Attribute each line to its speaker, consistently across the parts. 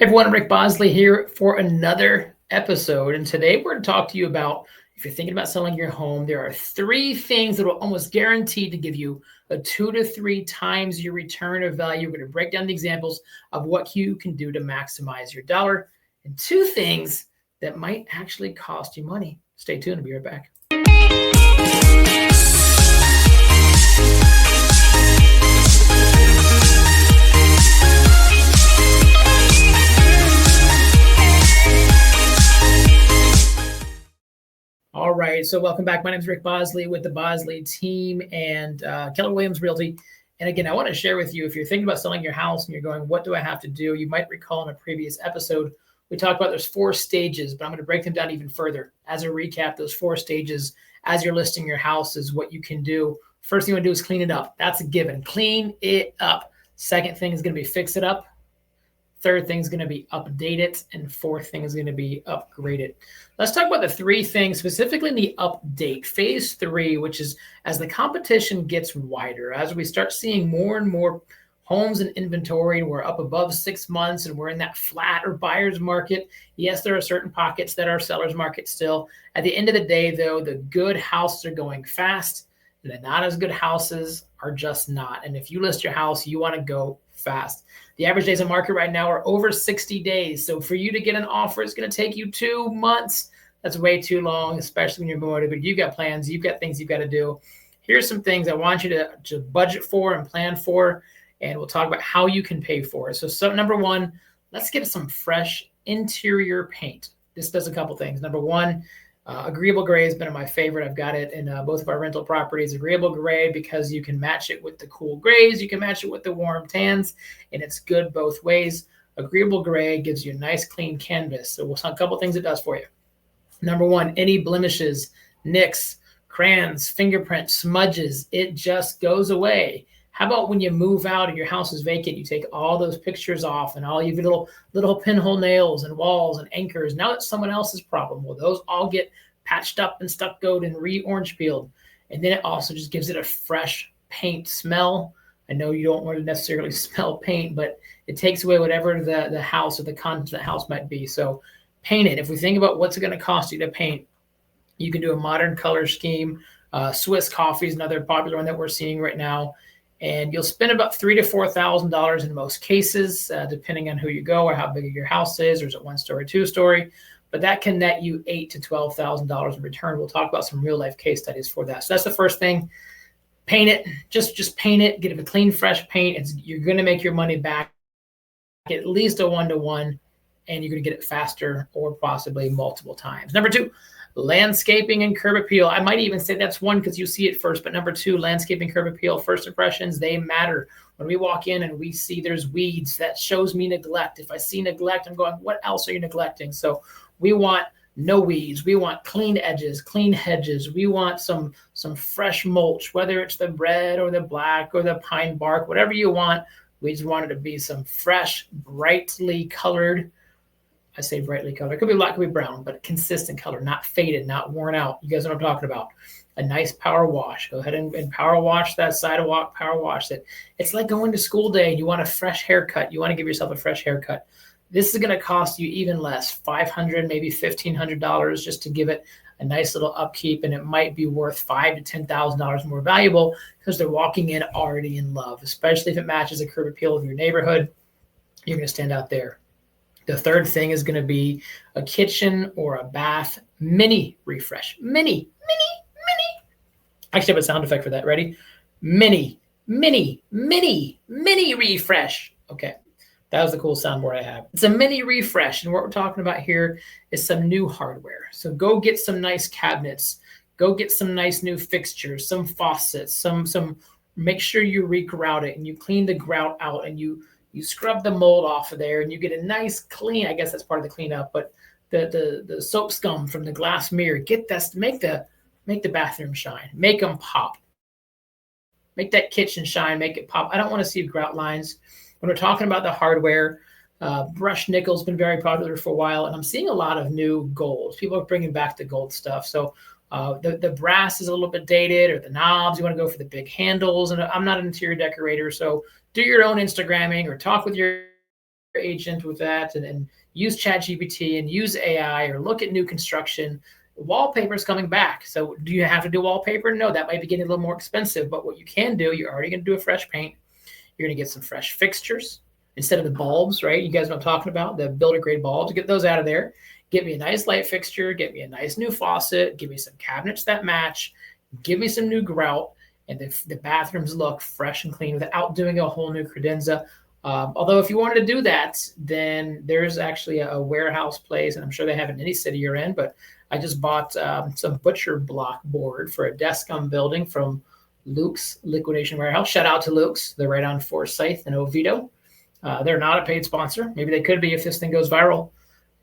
Speaker 1: Hey everyone, Rick Bosley here for another episode. And today we're going to talk to you about if you're thinking about selling your home, there are three things that will almost guaranteed to give you a 2 to 3 times your return of value. We're going to break down the examples of what you can do to maximize your dollar and 2 things that might actually cost you money. Stay tuned. I'll be right back. All right, so welcome back. My name is Rick Bosley with the Bosley Team and Keller Williams Realty. And again, I want to share with you, if you're thinking about selling your house and you're going, what do I have to do? You might recall in a previous episode, we talked about there's 4 stages, but I'm going to break them down even further. As a recap, those 4 stages as you're listing your house is what you can do. First thing you want to do is clean it up. That's a given. Clean it up. Second thing is going to be fix it up. Third thing is going to be update it. And fourth thing is going to be upgrade it. Let's talk about the 3 things, specifically in the update. Phase 3, which is as the competition gets wider, as we start seeing more and more homes in inventory, we're up above 6 months and we're in that flat or buyer's market. Yes, there are certain pockets that are seller's market still. At the end of the day, though, the good houses are going fast and the not as good houses are just not. And if you list your house, you want to go fast. The average days on market right now are over 60 days. So for you to get an offer, it's going to take you 2 months. That's way too long, especially when you're motivated. You've got plans, you've got things you've got to do. Here's some things I want you to budget for and plan for, and we'll talk about how you can pay for it. So number 1, let's get some fresh interior paint. This does a couple things. Number 1, Agreeable Gray has been my favorite. I've got it in both of our rental properties. Agreeable Gray, because you can match it with the cool grays, you can match it with the warm tans, and it's good both ways. Agreeable Gray gives you a nice clean canvas. So we'll talk a couple things it does for you. Number 1, any blemishes, nicks, crayons, fingerprints, smudges, it just goes away. How about when you move out and your house is vacant, you take all those pictures off and all your little pinhole nails and walls and anchors. Now it's someone else's problem. Well, those all get patched up and stuccoed and re-orange peeled. And then it also just gives it a fresh paint smell. I know you don't want to necessarily smell paint, but it takes away whatever the house or the content of the house might be. So paint it. If we think about what's it going to cost you to paint, you can do a modern color scheme. Swiss coffee is another popular one that we're seeing right now. And you'll spend about $3,000 to $4,000 in most cases, depending on who you go or how big your house is, or is it 1-story, 2-story. But that can net you $8,000 to $12,000 in return. We'll talk about some real life case studies for that. So that's the first thing. Paint it. Just paint it. Get it a clean, fresh paint. You're going to make your money back at least a 1-to-1, and you're going to get it faster or possibly multiple times. Number 2. Landscaping and curb appeal. I might even say that's 1 because you see it first, but number 2, landscaping, curb appeal, first impressions, they matter. When we walk in and we see there's weeds, that shows me neglect. If I see neglect, I'm going, what else are you neglecting? So we want no weeds. We want clean edges, clean hedges. We want some fresh mulch, whether it's the red or the black or the pine bark, whatever you want. We just want it to be some fresh, brightly colored. I say brightly colored. It could be black, it could be brown, but consistent color, not faded, not worn out. You guys know what I'm talking about. A nice power wash. Go ahead and power wash that sidewalk, power wash it. It's like going to school day and you want a fresh haircut. You want to give yourself a fresh haircut. This is going to cost you even less, $500, maybe $1,500 just to give it a nice little upkeep. And it might be worth $5,000 to $10,000 more valuable because they're walking in already in love, especially if it matches the curb appeal of your neighborhood. You're going to stand out there. The third thing is going to be a kitchen or a bath mini refresh. Mini. Actually, I have a sound effect for that. Ready? Mini refresh. Okay. That was the cool soundboard I have. It's a mini refresh. And what we're talking about here is some new hardware. So go get some nice cabinets. Go get some nice new fixtures, some faucets, make sure you regrout it and you clean the grout out and you scrub the mold off of there and you get a nice clean, I guess that's part of the cleanup, but the soap scum from the glass mirror, get that, make the bathroom shine, make them pop. Make that kitchen shine, make it pop. I don't want to see grout lines. When we're talking about the hardware, brushed nickel's been very popular for a while, and I'm seeing a lot of new golds. People are bringing back the gold stuff. So the brass is a little bit dated, or the knobs, you want to go for the big handles. And I'm not an interior decorator, so do your own Instagramming or talk with your agent with that and use ChatGPT and use AI or look at new construction. Wallpaper is coming back. So do you have to do wallpaper? No, that might be getting a little more expensive. But what you can do, you're already going to do a fresh paint. You're going to get some fresh fixtures instead of the bulbs, right? You guys know what I'm talking about, the builder grade bulbs. Get those out of there. Get me a nice light fixture. Get me a nice new faucet. Give me some cabinets that match. Give me some new grout. And the bathrooms look fresh and clean without doing a whole new credenza. Although if you wanted to do that, then there's actually a warehouse place, and I'm sure they have it in any city you're in, but I just bought some butcher block board for a desk I'm building from Luke's Liquidation Warehouse. Shout out to Luke's. They're right on Forsyth and Oviedo. They're not a paid sponsor. Maybe they could be if this thing goes viral.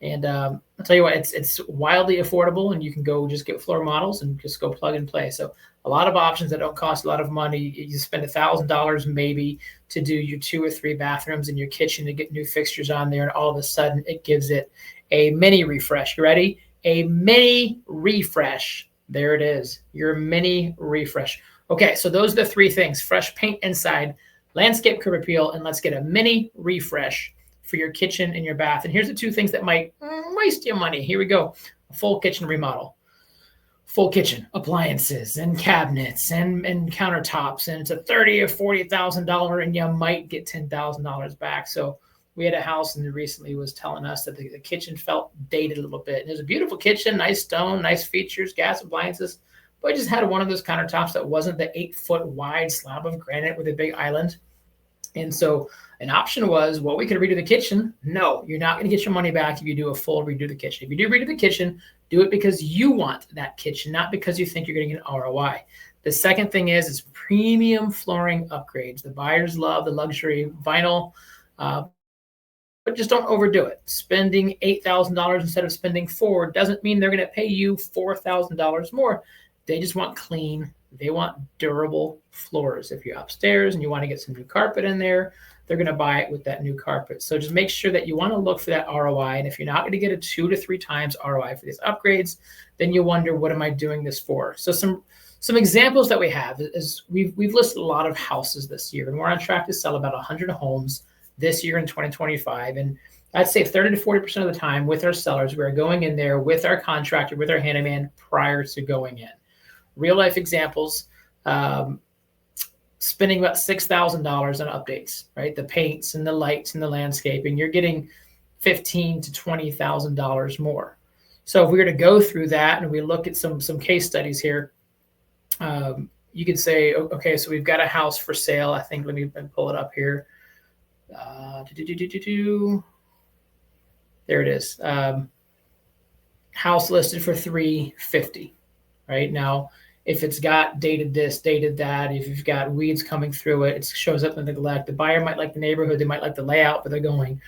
Speaker 1: And I'll tell you what, it's wildly affordable, and you can go just get floor models and just go plug and play. So a lot of options that don't cost a lot of money. You spend $1,000 maybe to do your 2 or 3 bathrooms in your kitchen to get new fixtures on there, and all of a sudden it gives it a mini refresh. You ready? A mini refresh. There it is, your mini refresh. Okay, so those are the 3 things: fresh paint inside, landscape curb appeal, and let's get a mini refresh for your kitchen and your bath. And here's the 2 things that might waste your money. Here we go. A full kitchen remodel. Full kitchen, appliances and cabinets and countertops. And it's a $30,000 or $40,000, and you might get $10,000 back. So we had a house and recently was telling us that the kitchen felt dated a little bit. And it was a beautiful kitchen, nice stone, nice features, gas appliances. But I just had one of those countertops that wasn't the 8-foot wide slab of granite with a big island. And so an option was, well, we could redo the kitchen. No, you're not going to get your money back if you do a full redo the kitchen. If you do redo the kitchen, do it because you want that kitchen, not because you think you're going to get an ROI. The second thing is premium flooring upgrades. The buyers love the luxury vinyl, but just don't overdo it. Spending $8,000 instead of spending $4,000 doesn't mean they're going to pay you $4,000 more. They just want clean. They want durable floors. If you're upstairs and you want to get some new carpet in there, they're going to buy it with that new carpet. So just make sure that you want to look for that ROI. And if you're not going to get a 2 to 3 times ROI for these upgrades, then you wonder, what am I doing this for? So some examples that we have is we've listed a lot of houses this year, and we're on track to sell about 100 homes this year in 2025. And I'd say 30 to 40% of the time with our sellers, we're going in there with our contractor, with our handyman prior to going in. Real life examples, spending about $6,000 on updates, right? The paints and the lights and the landscaping, you're getting $15,000 to $20,000 more. So if we were to go through that and we look at some case studies here, you could say, okay, so we've got a house for sale. I think, let me pull it up here. There it is. House listed for $350,000, right? Now, if it's got dated this, dated that, if you've got weeds coming through it, it shows up in the neglect. The buyer might like the neighborhood, they might like the layout, but they're going,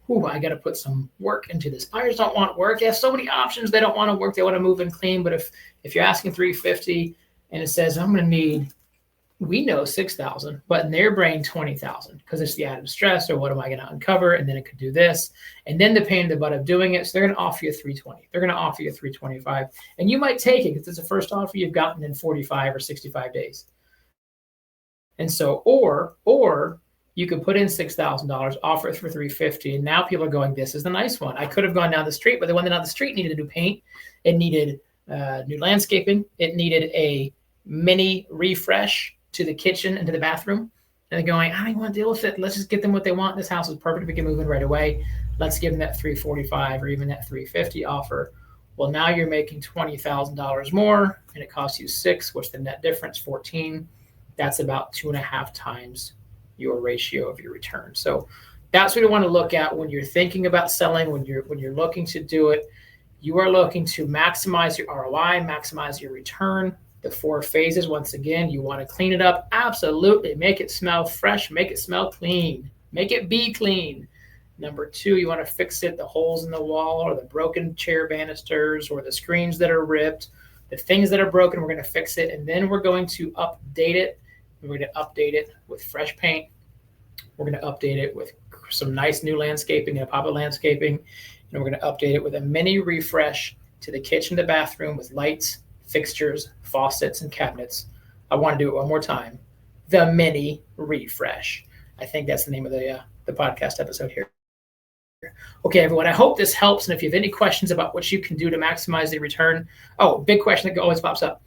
Speaker 1: ooh, I got to put some work into this. Buyers don't want work. They have so many options. They don't want to work. They want to move and clean. But if you're asking $350,000 and it says, I'm going to need, we know $6,000, but in their brain, $20,000, because it's the added stress, or what am I going to uncover? And then it could do this. And then the pain in the butt of doing it. So they're going to offer you $320,000. They're going to offer you $325,000. And you might take it because it's the first offer you've gotten in 45 or 65 days. And so, or you could put in $6,000, offer it for $350,000. And now people are going, this is the nice one. I could have gone down the street, but the one down the street needed a new paint. It needed new landscaping. It needed a mini refresh to the kitchen and to the bathroom. And they're going, I don't want to deal with it. Let's just get them what they want. This house is perfect. We can move in right away. Let's give them that $345,000 or even that $350,000 offer. Well, now you're making $20,000 more, and it costs you $6,000. What's the net difference? $14,000. That's about 2.5 times your ratio of your return. So that's what you want to look at when you're thinking about selling, when you're looking to do it. You are looking to maximize your ROI, maximize your return. The 4 phases, once again, you want to clean it up. Absolutely. Make it smell fresh. Make it smell clean. Make it be clean. Number 2, you want to fix it, the holes in the wall or the broken chair banisters or the screens that are ripped, the things that are broken, we're going to fix it. And then we're going to update it. We're going to update it with fresh paint. We're going to update it with some nice new landscaping and pop-up landscaping. And we're going to update it with a mini refresh to the kitchen, the bathroom with lights, fixtures, faucets, and cabinets. I want to do it one more time. The mini refresh. I think that's the name of the podcast episode here. Okay, everyone, I hope this helps. And if you have any questions about what you can do to maximize the return, big question that always pops up.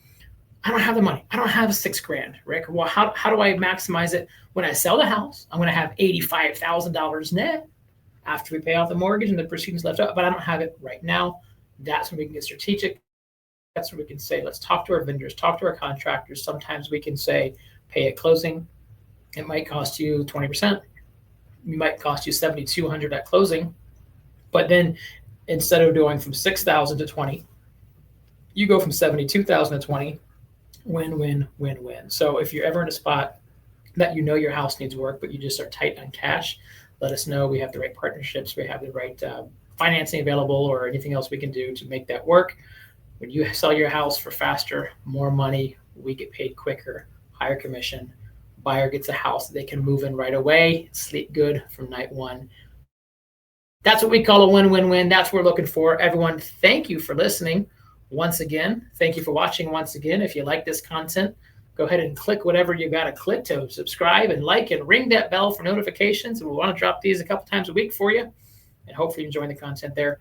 Speaker 1: I don't have the money. I don't have $6,000, Rick. Well, how do I maximize it? When I sell the house, I'm going to have $85,000 net after we pay off the mortgage and the proceedings left up, but I don't have it right now. That's when we can get strategic. That's when we can say, let's talk to our vendors, talk to our contractors. Sometimes we can say, pay at closing. It might cost you 20%. It might cost you $7,200 at closing. But then instead of going from 6,000 to 20, you go from 72,000 to 20. Win, win, win, win. So if you're ever in a spot that you know your house needs work, but you just are tight on cash, let us know. We have the right partnerships. We have the right financing available or anything else we can do to make that work. When you sell your house for faster, more money, we get paid quicker, higher commission. Buyer gets a house that they can move in right away, sleep good from night one. That's what we call a win-win-win. That's what we're looking for. Everyone, thank you for listening. Once again, thank you for watching once again. If you like this content, go ahead and click whatever you got to click to subscribe and like and ring that bell for notifications. And we want to drop these a couple times a week for you. And hopefully you're enjoying the content there.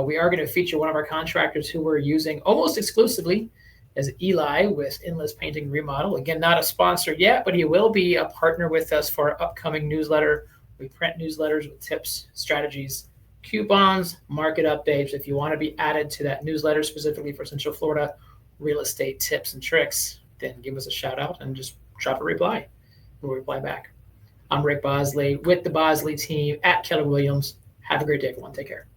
Speaker 1: We are going to feature one of our contractors who we're using almost exclusively as Eli with Endless Painting Remodel. Again, not a sponsor yet, but he will be a partner with us for our upcoming newsletter. We print newsletters with tips, strategies, coupons, market updates. If you want to be added to that newsletter specifically for Central Florida real estate tips and tricks, then give us a shout out and just drop a reply. We'll reply back. I'm Rick Bosley with the Bosley team at Keller Williams. Have a great day, everyone. Take care.